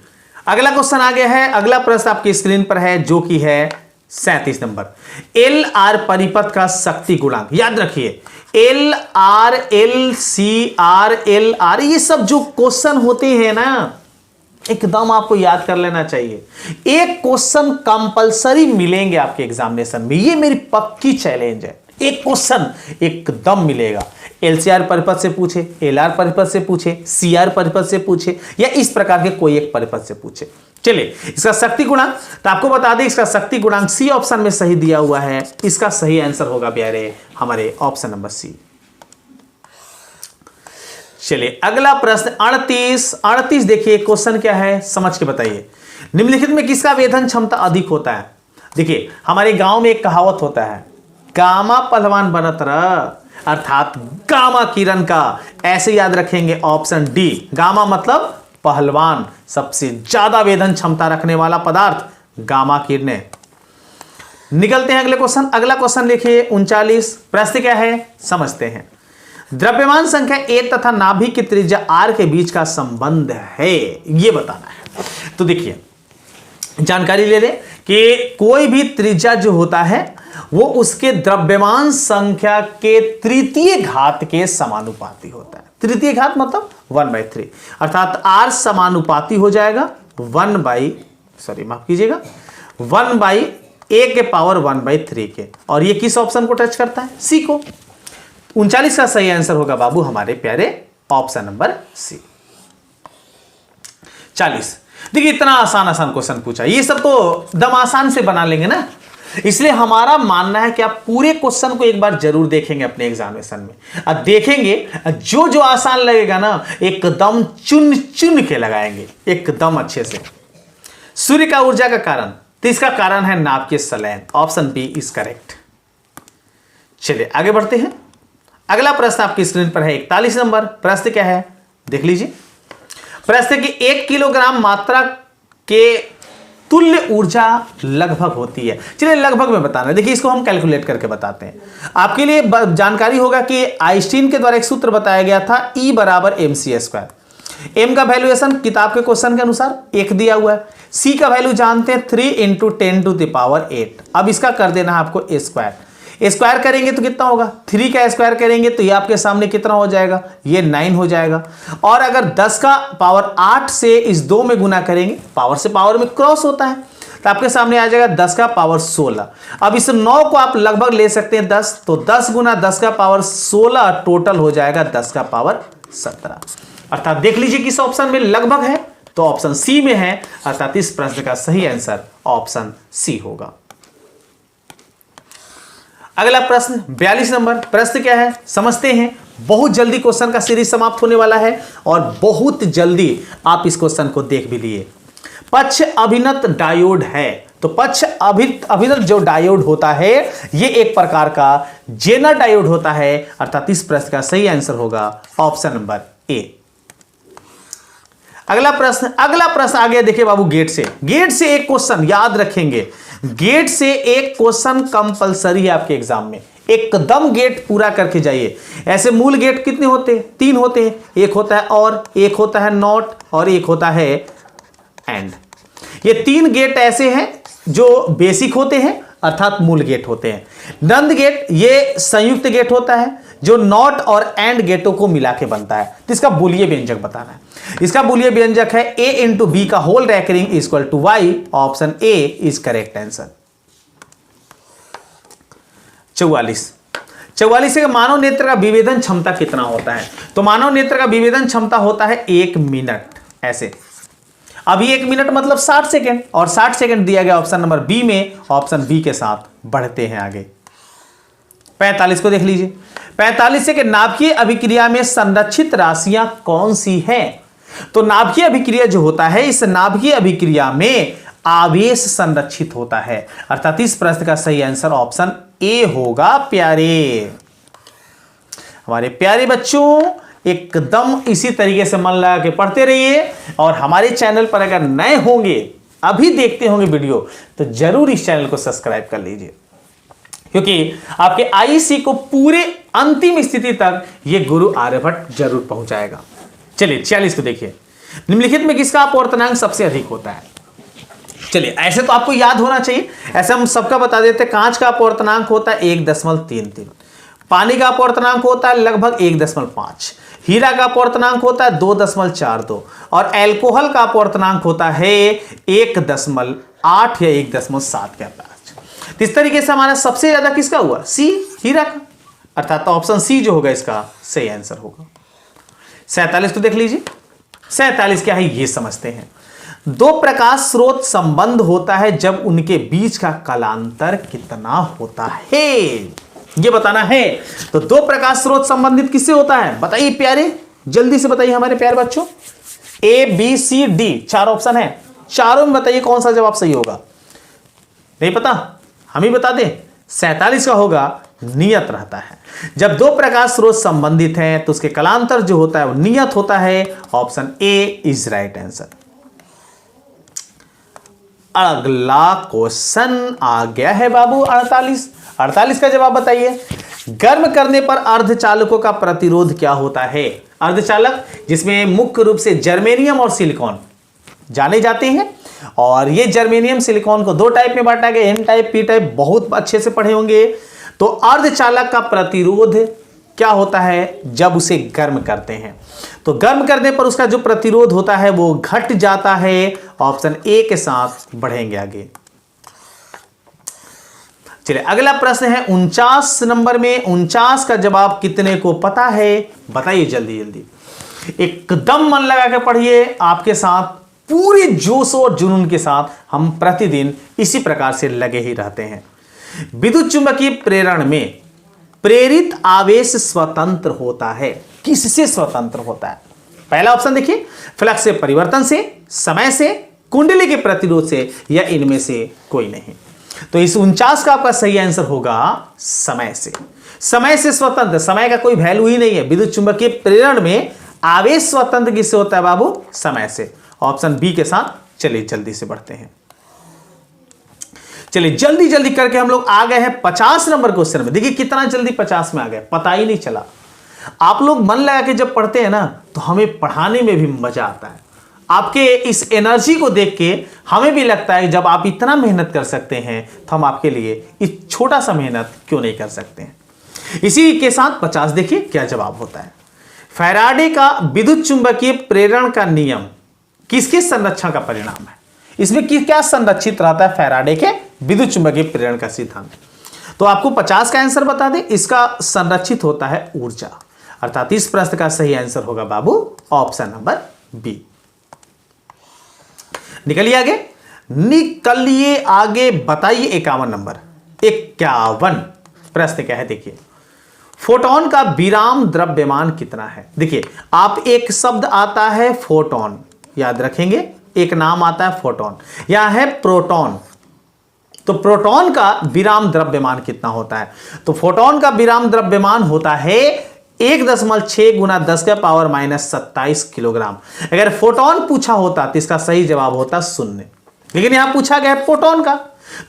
अगला क्वेश्चन आ गया है, अगला प्रश्न आपकी स्क्रीन पर है, जो कि है 37 नंबर। एल आर परिपथ का शक्ति गुणांक, याद रखिए L R, L C R, L R, ये सब जो क्वेश्चन होते हैं ना, एकदम आपको याद कर लेना चाहिए। एक क्वेश्चन कंपलसरी मिलेंगे आपके एग्जामिनेशन में, ये मेरी पक्की चैलेंज है। एक क्वेश्चन एकदम मिलेगा, एलसीआर परिपथ से पूछे, एलआर परिपथ से पूछे, सीआर परिपथ से पूछे, या इस प्रकार के कोई एक परिपथ से पूछे। चलिए इसका शक्ति गुणांक, तो आपको बता दें इसका शक्ति गुणांक सी ऑप्शन में सही दिया हुआ है, इसका सही आंसर होगा प्यारे हमारे ऑप्शन नंबर सी। चलिए अगला प्रश्न 38 देखिए, क्वेश्चन क्या है समझ के बताइए। निम्नलिखित में किसका वेधन क्षमता अधिक होता है? देखिए हमारे गांव में एक कहावत होता है, गामा पहलवान बनत रह, अर्थात गामा किरण का, ऐसे याद रखेंगे ऑप्शन डी। गामा मतलब पहलवान, सबसे ज्यादा वेधन क्षमता रखने वाला पदार्थ गामा किरणें। निकलते हैं अगले क्वेश्चन। अगला क्वेश्चन देखिए 39, प्रश्न क्या है समझते हैं। द्रव्यमान संख्या ए तथा नाभिक की त्रिज्या आर के बीच का संबंध है, ये बताना है। तो देखिए जानकारी ले लें कि कोई भी त्रिज्या जो होता है वो उसके द्रव्यमान संख्या के तृतीय घात के समानुपाती होता है। तृतीय घात मतलब 1/3, अर्थात R समानुपाती हो जाएगा 1/A के पावर 1/3 के। और ये किस ऑप्शन को टच करता है? सी को। 39 का सही आंसर होगा बाबू हमारे प्यारे ऑप्शन नंबर सी। 40। देखिए इतना आसान आसान क्वेश्चन पूछा, ये सब तो दम आसान से बना लेंगे ना, इसलिए हमारा मानना है कि आप पूरे क्वेश्चन को एक बार जरूर देखेंगे अपने एग्जामिनेशन में। अब देखेंगे जो जो आसान लगेगा ना एकदम चुन चुन के लगाएंगे एकदम अच्छे से। सूर्य का ऊर्जा का कारण, तो इसका कारण है नाभिकीय संलयन, ऑप्शन बी इज करेक्ट। चलिए आगे बढ़ते हैं। अगला प्रश्न आपकी स्क्रीन पर है 41 नंबर। प्रश्न क्या है देख लीजिए। प्रश्न की 1 किलोग्राम मात्रा के तुल्य ऊर्जा लगभग होती है। चलिए लगभग में बताना, देखिए इसको हम कैलकुलेट करके बताते हैं। आपके लिए जानकारी होगा कि आइंस्टीन के द्वारा एक सूत्र बताया गया था, E = mc²। m का वैल्यूएशन किताब के क्वेश्चन के अनुसार 1 दिया हुआ है। c का वैल्यू जानते हैं 3 × 10⁸। अब इसका कर देना है आपको स्क्वायर करेंगे तो कितना होगा? 3 का स्क्वायर करेंगे तो ये आपके सामने कितना हो जाएगा? ये 9 हो जाएगा। और अगर 10 का पावर 8 से इस 2 में गुना करेंगे, पावर से पावर में क्रॉस होता है, तो आपके सामने आ जाएगा 10 का पावर 16। अब इस 9 को आप लगभग ले सकते हैं 10, तो 10 × 10 का पावर 16 टोटल हो जाएगा 10 का पावर 17। अर्थात देख लीजिए किस ऑप्शन में लगभग है, तो ऑप्शन सी में है, अर्थात इस प्रश्न का सही आंसर ऑप्शन सी होगा। अगला प्रश्न 42 नंबर। प्रश्न क्या है समझते हैं। बहुत जल्दी क्वेश्चन का सीरीज समाप्त होने वाला है और बहुत जल्दी आप इस क्वेश्चन को देख भी लिए। पक्ष अभिनत डायोड है, तो पक्ष अभिनत जो डायोड होता है ये एक प्रकार का जेनर डायोड होता है, अर्थात इस प्रश्न का सही आंसर होगा ऑप्शन नंबर ए। अगला प्रश्न आ गया देखिए बाबू गेट से एक क्वेश्चन याद रखेंगे। गेट से एक क्वेश्चन कंपलसरी है आपके एग्जाम में, एकदम गेट पूरा करके जाइए। ऐसे मूल गेट कितने होते हैं? 3 होते हैं, एक होता है और, एक होता है नॉट और एक होता है एंड। ये 3 गेट ऐसे हैं जो बेसिक होते हैं, अर्थात मूल गेट होते हैं। नंद गेट ये संयुक्त गेट होता है जो नॉट और एंड गेटों को मिला के बनता है, तो इसका बूलियन व्यंजक बताना है। इसका बूलियन व्यंजक है a × b का whole ranking = y, option A is correct answer. 44 से मानव नेत्र का विभेदन क्षमता कितना होता है? तो मानव नेत्र का विभेदन क्षमता होता है 1 मिनट। ऐसे अभी 1 मिनट मतलब 60 सेकेंड, और 60 सेकेंड दिया गया ऑप्शन नंबर बी में। ऑप्शन बी के साथ बढ़ते हैं आगे। 45 को देख लीजिए। 45 से कि नाभिकीय अभिक्रिया में संरक्षित राशियां कौन सी हैं? तो नाभिकीय अभिक्रिया जो होता है, इस नाभिकीय अभिक्रिया में आवेश संरक्षित होता है, अर्थात इस प्रश्न का सही आंसर ऑप्शन ए होगा। प्यारे हमारे प्यारे बच्चों, एकदम इसी तरीके से मन लगा के पढ़ते रहिए, और हमारे चैनल पर अगर नए होंगे, अभी देखते होंगे वीडियो, तो जरूर इस चैनल को सब्सक्राइब कर लीजिए, क्योंकि आपके आईसी को पूरे अंतिम स्थिति तक ये गुरु आर्यभट्ट जरूर पहुंचाएगा। चलिए 46 को देखिए। निम्नलिखित में किसका अपवर्तनांक सबसे अधिक होता है? चलिए ऐसे तो आपको याद होना चाहिए, ऐसे हम सबका बता देते हैं। कांच का अपवर्तनांक होता है 1.33, पानी का अपवर्तनांक होता है लगभग 1.5, हीरा का अपवर्तनांक होता है 2.42, और एल्कोहल का अपवर्तनांक होता है 1.8 या 1.7 के आसपास। इस तरीके से हमारा सबसे ज्यादा किसका हुआ? सी, हीरा का, अर्थात ऑप्शन सी जो होगा इसका सही आंसर होगा। 47 को देख लीजिए। 47 क्या है ये समझते हैं। 2 प्रकाश स्रोत संबंध होता है जब उनके बीच का कालांतर कितना होता है, ये बताना है। तो 2 प्रकाश स्रोत संबंधित किससे होता है बताइए प्यारे, जल्दी से बताइए हमारे प्यारे बच्चों। A B C D 4 option है, चारों में बताइए कौन सा जवाब सही होगा। नहीं पता? हम ही बता दें। 47 का होगा नियत रहता है। जब 2 प्रकाश स्रोत संबंधित हैं तो उसके कालांतर जो होता है वो नियत होता है। Option A is right answer. अगला क्वेश्चन आ गया है बाबू 48 का जवाब बताइए। गर्म करने पर अर्धचालकों का प्रतिरोध क्या होता है? अर्धचालक जिसमें मुख्य रूप से जर्मेनियम और सिलिकॉन, जाने जाते हैं। और ये जर्मेनियम सिलिकॉन को दो टाइप में बांटा गया, एन टाइप, पी टाइप, बहुत अच्छे से पढ़े होंगे। तो अर्धचालक का प्रतिरोध क्या होता है जब उसे गर्म करते हैं, तो गर्म करने पर उसका जो प्रतिरोध होता है वो घट जाता है। ऑप्शन ए के साथ बढ़ेंगे आगे। चलिए अगला प्रश्न है 49 नंबर में। 49 का जवाब कितने को पता है बताइए जल्दी जल्दी, एकदम मन लगा के पढ़िए। आपके साथ पूरे जोश और जुनून के साथ हम प्रतिदिन इसी प्रकार से लगे ही रहते हैं। विद्युत चुंबकीय प्रेरण में प्रेरित आवेश स्वतंत्र होता है। किससे स्वतंत्र होता है? पहला ऑप्शन देखिए, फ्लक्स से, परिवर्तन से, समय से, कुंडली के प्रतिरोध से, या इनमें से कोई नहीं। तो इस 49 का आपका सही आंसर होगा समय से। समय से स्वतंत्र, समय का कोई वैल्यू ही नहीं है। विद्युत चुंबकीय प्रेरण में आवेश स्वतंत्र किससे होता है बाबू? समय से। ऑप्शन बी के साथ चलिए जल्दी से बढ़ते हैं। चलिए जल्दी जल्दी करके हम लोग आ गए हैं 50 नंबर क्वेश्चन में। देखिए कितना जल्दी 50 में आ गए, पता ही नहीं चला। आप लोग मन लगा के जब पढ़ते हैं ना तो हमें पढ़ाने में भी मजा आता है। आपके इस एनर्जी को देख के हमें भी लगता है जब आप इतना मेहनत कर सकते हैं तो हम आपके लिए इस छोटा सा मेहनत क्यों नहीं कर सकते हैं। इसी के साथ 50 देखिए क्या जवाब होता है। फैराडे का विद्युत चुंबकीय प्रेरण का नियम किसके संरक्षण का परिणाम है? इसमें क्या संरक्षित रहता है फैराडे के विद्युत चुंबकीय प्रेरण का सिद्धांत? तो आपको 50 का आंसर बता दें, इसका संरक्षित होता है ऊर्जा। अर्थात इस प्रश्न का सही आंसर होगा बाबू ऑप्शन नंबर बी। निकलिए आगे बताइए 51 नंबर। 51 प्रश्न क्या है देखिए, फोटोन का विराम द्रव्यमान कितना है? देखिए आप एक शब्द आता है फोटोन, याद रखेंगे, एक नाम आता है फोटोन, यहां है प्रोटॉन। तो प्रोटॉन का विराम द्रव्यमान कितना होता है? तो फोटोन का विराम द्रव्यमान होता है 1.6 गुना 10 का पावर -27 किलोग्राम। अगर फोटोन पूछा होता तो इसका सही जवाब होता 0, लेकिन यहां पूछा गया है प्रोटॉन का।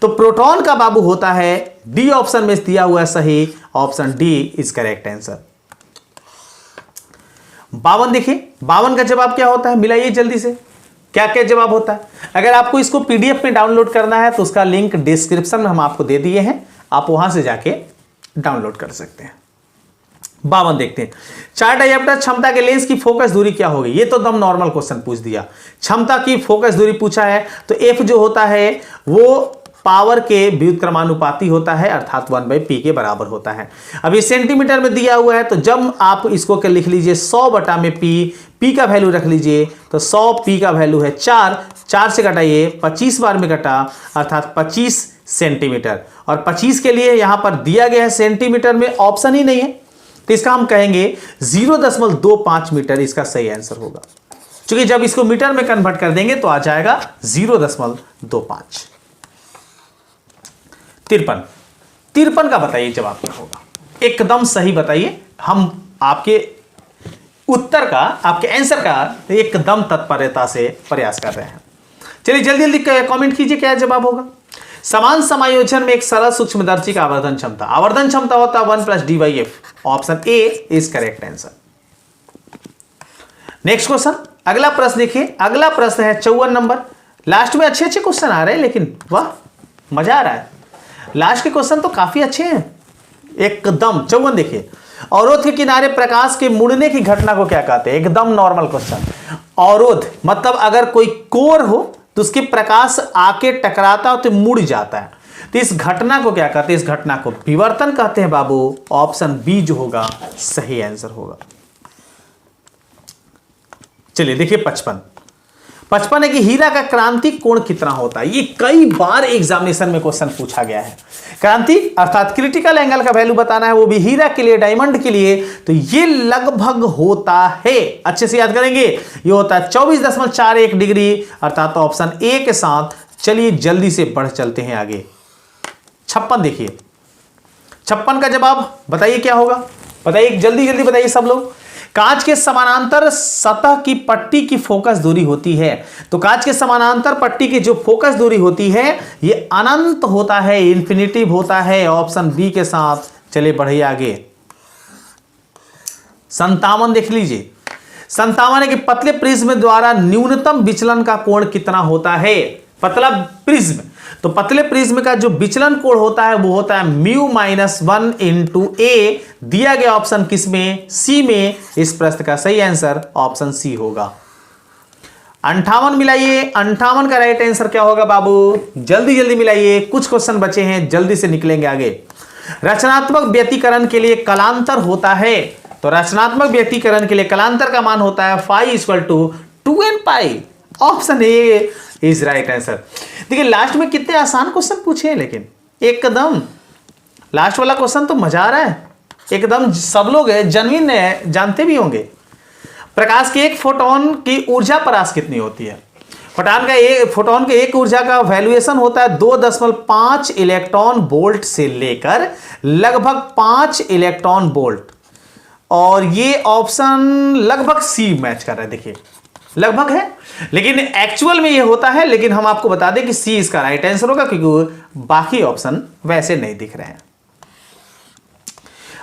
तो प्रोटॉन का बाबू होता है डी ऑप्शन में दिया हुआ है सही, option D is correct answer. 52 देखिए, 52 का जवाब क्या होता है? मिलाइए जल्दी से, क्या क्या जवाब होता है। अगर आपको इसको पीडीएफ में डाउनलोड करना है तो उसका लिंक डिस्क्रिप्शन में हम आपको दे दिए हैं, आप वहां से जाके डाउनलोड कर सकते हैं। 52 देखते हैं। चार डायोप्टर क्षमता के लेंस की फोकस दूरी क्या होगी? ये तो एकदम नॉर्मल क्वेश्चन पूछ दिया। क्षमता की फोकस दूरी पूछा है तो एफ जो होता है वो पावर के व्युत्क्रमानुपाती होता है, अर्थात 1/p के बराबर होता है। अब ये सेंटीमीटर में दिया हुआ है तो जब आप इसको कर लिख लीजिए 100 बटा में p का वैल्यू रख लीजिए तो 100 p का वैल्यू है 4 से घटाइए 25 बार में घटा, अर्थात 25 सेंटीमीटर। और 25 के लिए यहां पर दिया गया है सेंटीमीटर में, ऑप्शन ही नहीं है, तो इसका हम कहेंगे 0.25 मीटर इसका सही आंसर होगा। क्योंकि जब इसको मीटर में कन्वर्ट कर देंगे तो आ जाएगा 0.25। 53 का बताइए जवाब क्या होगा? एकदम सही बताइए, हम आपके उत्तर का, आपके आंसर का एकदम तत्परता से प्रयास कर रहे हैं। चलिए जल्दी जल्दी कमेंट कीजिए क्या जवाब होगा। समान समायोजन में एक सरल सूक्ष्मदर्शी का आवर्धन क्षमता होता है 1 + d/f। Option A is correct answer. Next question, अगला प्रश्न देखिए। अगला प्रश्न है 54 नंबर। लास्ट में अच्छे क्वेश्चन आ रहे हैं, लेकिन वाह मजा आ रहा है, लास्ट के क्वेश्चन तो काफी अच्छे हैं एकदम। 54 देखिए, अवरोध के किनारे प्रकाश के मुड़ने की घटना को क्या कहते हैं? एकदम नॉर्मल क्वेश्चन। अवरोध मतलब अगर कोई कोर हो तो उसके प्रकाश आके टकराता हो तो मुड़ जाता है, तो इस घटना को क्या कहते हैं? इस घटना को विवर्तन कहते हैं बाबू। ऑप्शन बी जो होगा सही आंसर होगा। चलिए देखिए 55 है कि हीरा का क्रांतिक कोण कितना होता है? ये कई बार एग्जामिनेशन में क्वेश्चन पूछा गया है। क्रांति अर्थात क्रिटिकल एंगल का वैल्यू बताना है, वो भी हीरा के लिए, डायमंड के लिए। तो ये लगभग होता है, अच्छे से याद करेंगे, ये होता है 24.41 डिग्री, अर्थात ऑप्शन ए के साथ। चलिए जल्दी से बढ़ चलते हैं आगे। 56 देखिए, 56 का जवाब बताइए क्या होगा? बताइए जल्दी जल्दी बताइए सब लोग। कांच के समानांतर सतह की पट्टी की फोकस दूरी होती है, तो कांच के समानांतर पट्टी की जो फोकस दूरी होती है ये अनंत होता है, इंफिनिटिव होता है, ऑप्शन बी के साथ। चलिए बढ़िए आगे। 57 देख लीजिए। 57 है कि पतले प्रिज्म द्वारा न्यूनतम विचलन का कोण कितना होता है। पतला प्रिज्म, तो पतले प्रिज्म का जो विचलन कोण होता है वो होता है म्यू माइनस 1 इंटू ए। दिया गया ऑप्शन किसमें, सी में। इस प्रश्न का सही आंसर ऑप्शन सी होगा। 58 मिलाइए, 58 का राइट आंसर क्या होगा बाबू, जल्दी जल्दी मिलाइए, कुछ क्वेश्चन बचे हैं, जल्दी से निकलेंगे आगे। रचनात्मक व्यतिकरण के लिए कलांतर होता है, तो रचनात्मक व्यतिकरण के लिए कलांतर का मान होता है phi equal to 2n pi. Option A is right answer. देखिए लास्ट में कितने आसान क्वेश्चन पूछे हैं, लेकिन एकदम लास्ट वाला क्वेश्चन तो मजा आ रहा है, एकदम सब लोग जेन्युइन है, जानते भी होंगे। प्रकाश के एक फोटोन की ऊर्जा परास कितनी होती है। फोटोन के एक ऊर्जा का वैल्यूएशन होता है 2.5 इलेक्ट्रॉन वोल्ट से लेकर लगभग 5 इलेक्ट्रॉन वोल्ट, और ये ऑप्शन लगभग सी मैच कर रहा है। देखिए लगभग है, लेकिन एक्चुअल में ये होता है, लेकिन हम आपको बता दें कि सी इसका राइट आंसर होगा, क्योंकि बाकी ऑप्शन वैसे नहीं दिख रहे हैं।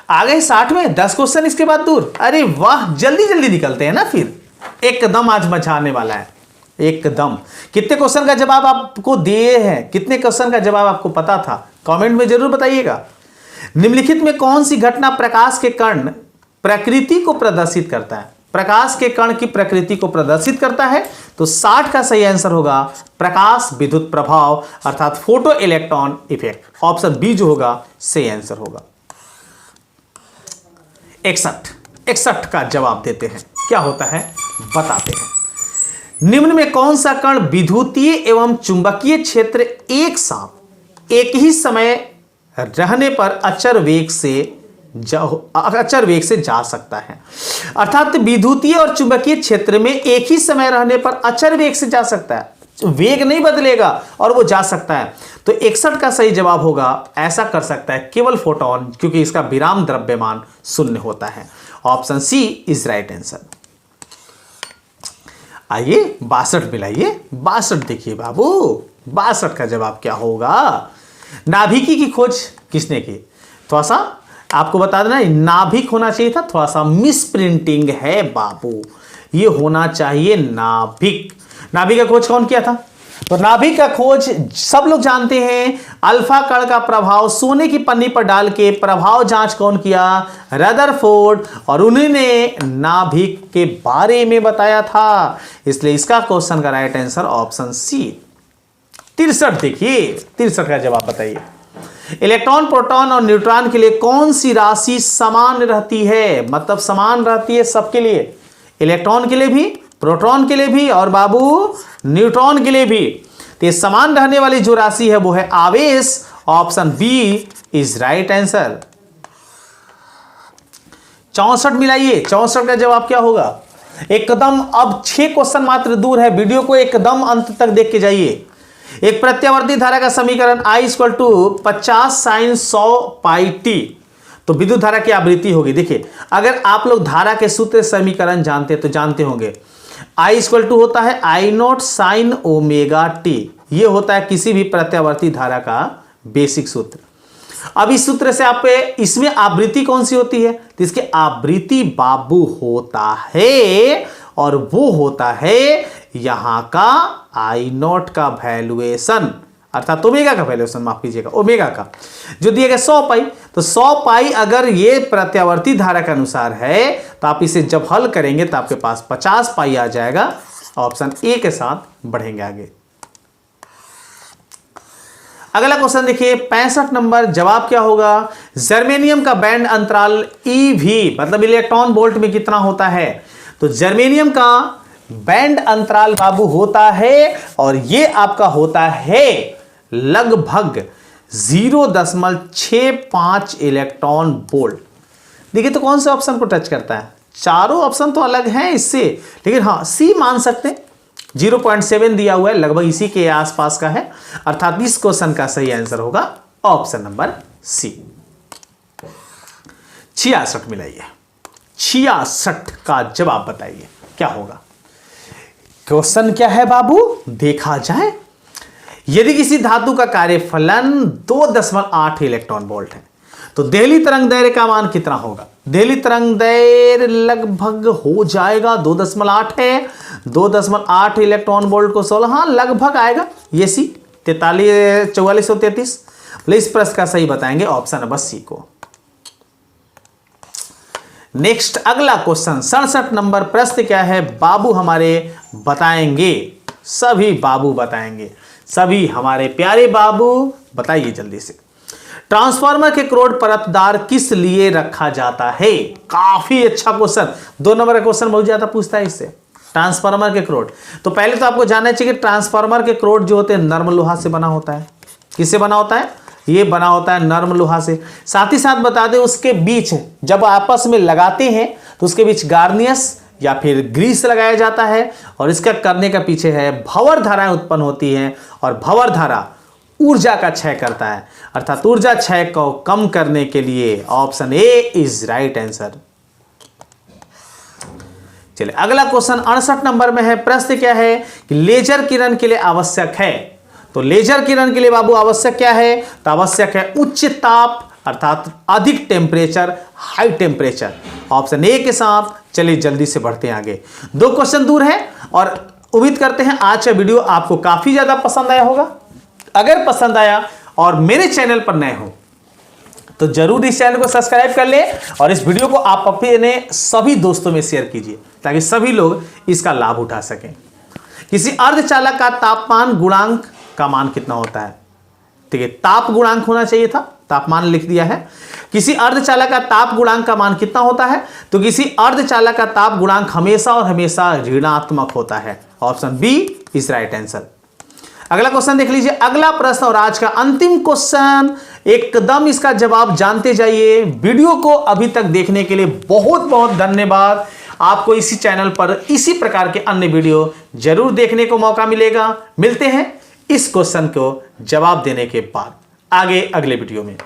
आ गए 60 में, 10 क्वेश्चन इसके बाद दूर। अरे वाह, जल्दी जल्दी निकलते हैं ना, फिर एकदम आज मचा आने वाला है एकदम। कितने क्वेश्चन का जवाब आपको दिए हैं, कितने क्वेश्चन का जवाब आपको पता था, कमेंट में जरूर बताइएगा। निम्नलिखित में कौन सी घटना प्रकाश के कण प्रकृति को प्रदर्शित करता है। प्रकाश के कण की प्रकृति को प्रदर्शित करता है, तो 60 का सही आंसर होगा प्रकाश विद्युत प्रभाव, अर्थात photo electron effect. Option B जो होगा सही आंसर होगा। 61 का जवाब देते हैं, क्या होता है बताते हैं। निम्न में कौन सा कण विद्युतीय एवं चुंबकीय क्षेत्र एक साथ एक ही समय रहने पर अचर वेग से जा सकता है। अर्थात विद्युतीय और चुंबकीय क्षेत्र में एक ही समय रहने पर अचर वेग से जा सकता है, वेग नहीं बदलेगा और वो जा सकता है। तो 61 का सही जवाब होगा, ऐसा कर सकता है केवल फोटोन, क्योंकि इसका विराम द्रव्यमान 0 होता है। Option C is right answer. आइए 62 मिलाइए, 62 देखिए बाबू, 62 का जवाब क्या होगा। नाभिकी की खोज किसने की। थोड़ा सा आपको बता देना, नाभिक होना चाहिए था, थोड़ा सा मिस प्रिंटिंग है बाबू, ये होना चाहिए नाभिक। नाभिक का खोज कौन किया था। तो नाभिक का खोज सब लोग जानते हैं, अल्फा कण का प्रभाव सोने की पन्नी पर डाल के प्रभाव जांच कौन किया, रदरफोर्ड, और उन्होंने नाभिक के बारे में बताया था। इसलिए इसका क्वेश्चन का राइट आंसर ऑप्शन सी। 63 देखिए, 63 का जवाब बताइए। इलेक्ट्रॉन, प्रोटॉन और न्यूट्रॉन के लिए कौन सी राशि समान रहती है, मतलब समान रहती है सबके लिए, इलेक्ट्रॉन के लिए भी, प्रोटॉन के लिए भी, और बाबू न्यूट्रॉन के लिए भी। तो समान रहने वाली जो राशि है वो है आवेश। Option B is right answer. 64 मिलाइए, 64 का जवाब क्या होगा। एकदम अब 6 क्वेश्चन मात्र दूर है, वीडियो को एकदम अंत तक देख के जाइए। एक प्रत्यावर्ती धारा का समीकरण I equal to 50 sine 100 pi T, तो विद्युत धारा की आवृत्ति होगी। देखिए अगर आप लोग धारा के सूत्र समीकरण जानते तो जानते होंगे, I इक्वल टू होता है I not sine omega T, ये होता है किसी भी प्रत्यावर्ती धारा का बेसिक सूत्र। अब इस सूत्र से आप इसमें आवृत्ति कौन सी होती है, तो इसके आवृत्ति बाबू होता है, और वो होता है यहां का आई नॉट का वैल्यूएशन, अर्थात ओमेगा का वैल्यूएशन, माफ कीजिएगा ओमेगा का, जो दिया गया 100 पाई। तो 100 पाई अगर ये प्रत्यावर्ती धारा के अनुसार है, तो आप इसे जब हल करेंगे तो आपके पास 50 पाई आ जाएगा। ऑप्शन ए के साथ बढ़ेंगे आगे। अगला क्वेश्चन देखिए 65 नंबर, जवाब क्या होगा। जर्मेनियम का बैंड अंतराल EV, मतलब इलेक्ट्रॉन वोल्ट में कितना होता है। तो जर्मेनियम का बैंड अंतराल बाबू होता है, और ये आपका होता है लगभग 0.65 इलेक्ट्रॉन वोल्ट। देखिए तो कौन से ऑप्शन को टच करता है, चारों ऑप्शन तो अलग हैं इससे, लेकिन हाँ सी मान सकते हैं। 0.7 दिया हुआ है, लगभग इसी के आसपास का है, अर्थात इस क्वेश्चन का सही आंसर होगा ऑप्शन नंबर सी। 66 मिलाइए, 66 का जवाब बताइए क्या होगा। क्वेश्चन क्या है बाबू, देखा जाए। यदि किसी धातु का कार्यफलन 2.8 इलेक्ट्रॉन वोल्ट है, तो देहली तरंग दैर्घ्य का मान कितना होगा? देहली तरंग दैर्घ्य लगभग हो जाएगा 2.8 है, 2.8 इलेक्ट्रॉन वोल्ट को 16, हाँ लगभग आएगा ये सी 4433। इस प्रश्न का सही बताएंगे ऑप्शन नंबर सी को। नेक्स्ट अगला क्वेश्चन 67 नंबर प्रश्न क्या है? बाबू हमारे बताएंगे, सभी बाबू बताएंगे, सभी हमारे प्यारे बाबू बताइए जल्दी से। ट्रांसफार्मर के क्रोड परतदार किस लिए रखा जाता है? काफी अच्छा क्वेश्चन, 2 नंबर का क्वेश्चन बहुत ज्यादा पूछता है इससे। ट्रांसफार्मर के क्रोड, तो पहले तो आपको जानना चाहिए कि ट्रांसफार्मर के क्रोड जो होते हैं नर्म लोहा से बना होता है। किससे बना होता है? ये बना होता है नर्म लोहा से। साथ ही साथ बता दें उसके बीच जब आपस में लगाते हैं तो उसके बीच गार्नियस या फिर ग्रीस लगाया जाता है, और इसका करने का पीछे है भंवर धाराएं उत्पन्न होती हैं, और भंवर धारा ऊर्जा का क्षय करता है, अर्थात ऊर्जा क्षय को कम करने के लिए option A is right answer. चलिए अगला क्वेश्चन 68 नंबर में है। प्रश्न क्या है कि लेजर किरण के लिए आवश्यक है? तो लेजर किरण के लिए बाबू आवश्यक क्या है? तो आवश्यक है उच्च ताप, अर्थात अधिक temperature, high temperature, option A के साथ। चलिए जल्दी से बढ़ते हैं आगे, 2 क्वेश्चन दूर है, और उम्मीद करते हैं आज का वीडियो आपको काफी ज्यादा पसंद आया होगा। अगर पसंद आया और मेरे चैनल पर नए हो तो जरूर इस चैनल को सब्सक्राइब कर ले, और इस वीडियो को आप अपने सभी दोस्तों में शेयर कीजिए ताकि सभी लोग इसका लाभ उठा सकें। किसी अर्धचालक का तापमान गुणांक का मान कितना होता है? ठीक है, ताप गुणांक होना चाहिए था, तापमान लिख दिया है। किसी अर्धचालक का ताप गुणांक का मान कितना होता है? तो किसी अर्धचालक का ताप गुणांक हमेशा और हमेशा ऋणात्मक होता है, option B is right answer. अगला क्वेश्चन देख लीजिए, अगला प्रश्न और आज का अंतिम क्वेश्चन, एकदम इसका जवाब जानते जाइए। वीडियो को अभी तक देखने के लिए बहुत बहुत धन्यवाद। आपको इसी चैनल पर इसी प्रकार के अन्य वीडियो जरूर देखने को मौका मिलेगा। मिलते हैं इस क्वेश्चन को जवाब देने के बाद आगे अगले वीडियो में।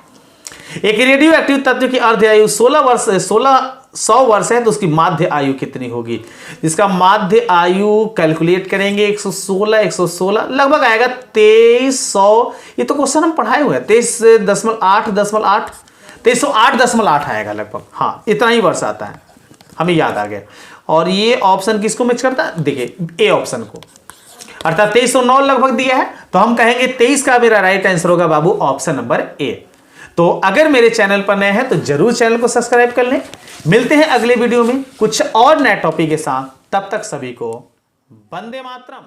एक रेडियो एक्टिव तत्व की अर्ध आयु 100 वर्ष है, तो उसकी माध्य आयु कितनी होगी? इसका माध्य आयु कैलकुलेट करेंगे 116 लगभग आएगा 2300। ये तो क्वेश्चन हम पढ़ाए हुए हैं, 2308 आएगा लगभग, हाँ इतना ही वर्ष आता है, हमें याद आ गया। और ये ऑप्शन किसको मैच करता है? देखिए ए ऑप्शन को, अर्थात 2309 लगभग दिया है, तो हम कहेंगे 23 का मेरा राइट आंसर होगा बाबू ऑप्शन नंबर ए। तो अगर मेरे चैनल पर नए हैं तो जरूर चैनल को सब्सक्राइब कर लें। मिलते हैं अगले वीडियो में कुछ और नए टॉपिक के साथ, तब तक सभी को वंदे मातरम।